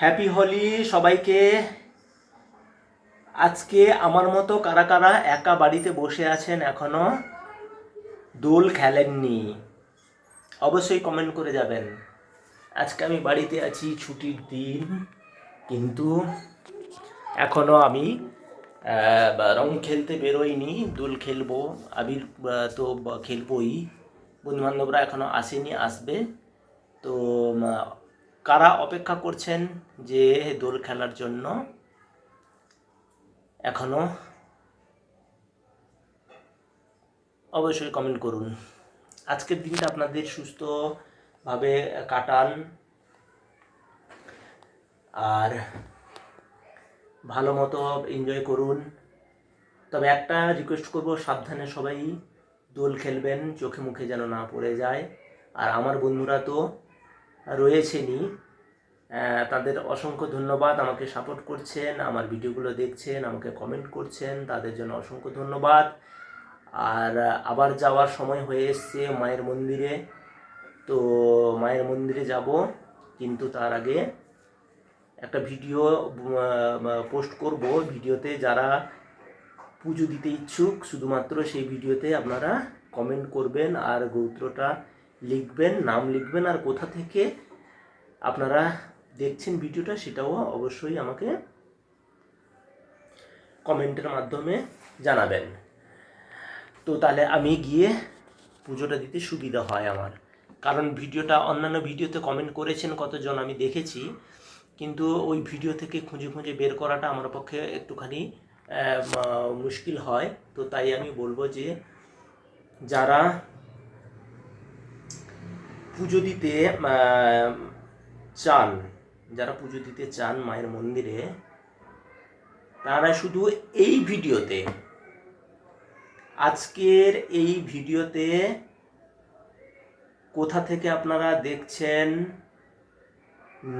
Happy Holi সবাইকে। আজকে আমার মতো কারা কারা একা বাড়িতে বসে আছেন এখনো দোল খেলেননি, অবশ্যই কমেন্ট করে যাবেন। আজকে আমি বাড়িতে আছি, ছুটির দিন, কিন্তু এখনো আমি রং খেলতে বেরোইনি। দোল খেলবো, আবির তো খেলবই। বন্ধুবান্ধবরা এখনো আসেনি, আসবে। তো কারা অপেক্ষা করছেন যে দোল খেলার জন্য এখনো, অবশ্যই কমেন্ট করুন। আজকের দিনটা আপনাদের সুস্থভাবে কাটান আর ভালো মতো এনজয় করুন। তবে একটা রিকোয়েস্ট করব, সাবধানে সবাই দোল খেলবেন, চোখে মুখে যেন না পড়ে যায়। আর আমার বন্ধুরা তো রয়েছেনই, তাদের অসংখ্য ধন্যবাদ। আমাকে সাপোর্ট করছেন, আমার ভিডিওগুলো দেখছেন, আমাকে কমেন্ট করছেন, তাদের জন্য অসংখ্য ধন্যবাদ। আর আবার যাওয়ার সময় হয়ে এসছে মায়ের মন্দিরে। তো মায়ের মন্দিরে যাব, কিন্তু তার আগে একটা ভিডিও পোস্ট করব। ভিডিওতে যারা পুজো দিতে ইচ্ছুক, শুধুমাত্র সেই ভিডিওতে আপনারা কমেন্ট করবেন আর গোত্রটা লিখবেন, নাম লিখবেন, আর কোথা থেকে আপনারা দেখছেন ভিডিওটা সেটাও অবশ্যই আমাকে কমেন্টের মাধ্যমে জানাবেন। তো তাহলে আমি গিয়ে পুজোটা দিতে সুবিধা হয় আমার। কারণ ভিডিওটা অন্যান্য ভিডিওতে কমেন্ট করেছেন কতজন আমি দেখেছি, কিন্তু ওই ভিডিও থেকে খুঁজে খুঁজে বের করাটা আমার পক্ষে একটুখানি মুশকিল হয়। তো তাই আমি বলবো যে যারা পুজো দিতে চান, যারা পুজো দিতে চান মায়ের মন্দিরে, তারা শুধু এই ভিডিওতে, আজকের এই ভিডিওতে কোথা থেকে আপনারা দেখছেন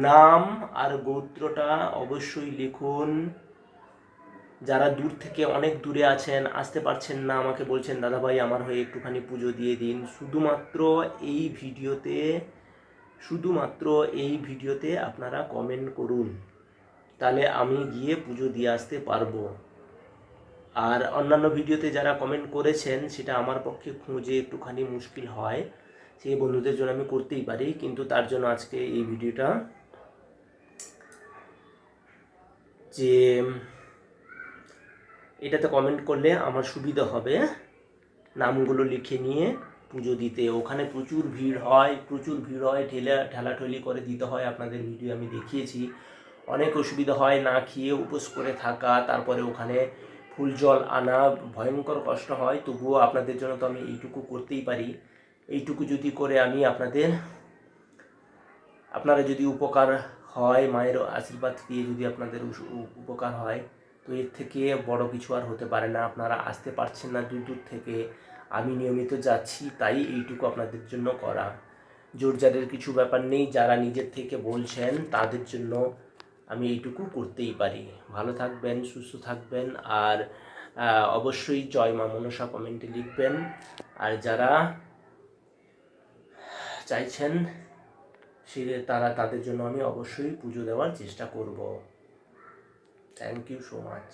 নাম আর গোত্রটা অবশ্যই লিখুন। যারা দূর থেকে, অনেক দূরে আছেন, আসতে পারছেন না, আমাকে বলছেন দাদা ভাই আমার হয়ে একটুখানি পুজো দিয়ে দিন, শুধুমাত্র এই ভিডিওতে আপনারা কমেন্ট করুন, তাহলে আমি গিয়ে পুজো দিয়ে আসতে পারবো। আর অন্যান্য ভিডিওতে যারা কমেন্ট করেছেন সেটা আমার পক্ষে খুঁজে একটুখানি মুশকিল হয়, সেই বন্ধুদের জন্য আমি করতেই পারি, কিন্তু তার জন্য আজকে এই ভিডিওটা, যে এটাতে কমেন্ট করলে আমার সুবিধা হবে নামগুলো লিখে নিয়ে পুজো দিতে। ওখানে প্রচুর ভিড় হয়, ঠেলাঠেলি করে দিতে হয়। আপনাদের ভিডিও আমি দেখিয়েছি, অনেক অসুবিধা হয়, না খেয়ে উপোস করে থাকা, তারপরে ওখানে ফুল জল আনা, ভয়ঙ্কর কষ্ট হয়। তবুও আপনাদের জন্য তো আমি এইটুকু করতেই পারি। এইটুকু যদি করে আমি আপনারা যদি উপকার হয়, মায়ের আশীর্বাদ পেয়ে যদি আপনাদের উপকার হয়, তো এর থেকে বড় কিছু আর হতে পারে না। আপনারা আসতে পারছেন না দূর দূর থেকে, আমি নিয়মিত যাচ্ছি, তাই এইটুকু আপনাদের জন্য করা। জোরজারের কিছু ব্যাপার নেই, যারা নিজের থেকে বলছেন তাদের জন্য আমি এইটুকু করতেই পারি। ভালো থাকবেন, সুস্থ থাকবেন, আর অবশ্যই জয় মা মনসা কমেন্টে লিখবেন। আর যারা চাইছেন তাদের জন্য আমি অবশ্যই পুজো দেওয়ার চেষ্টা করব। Thank you so much.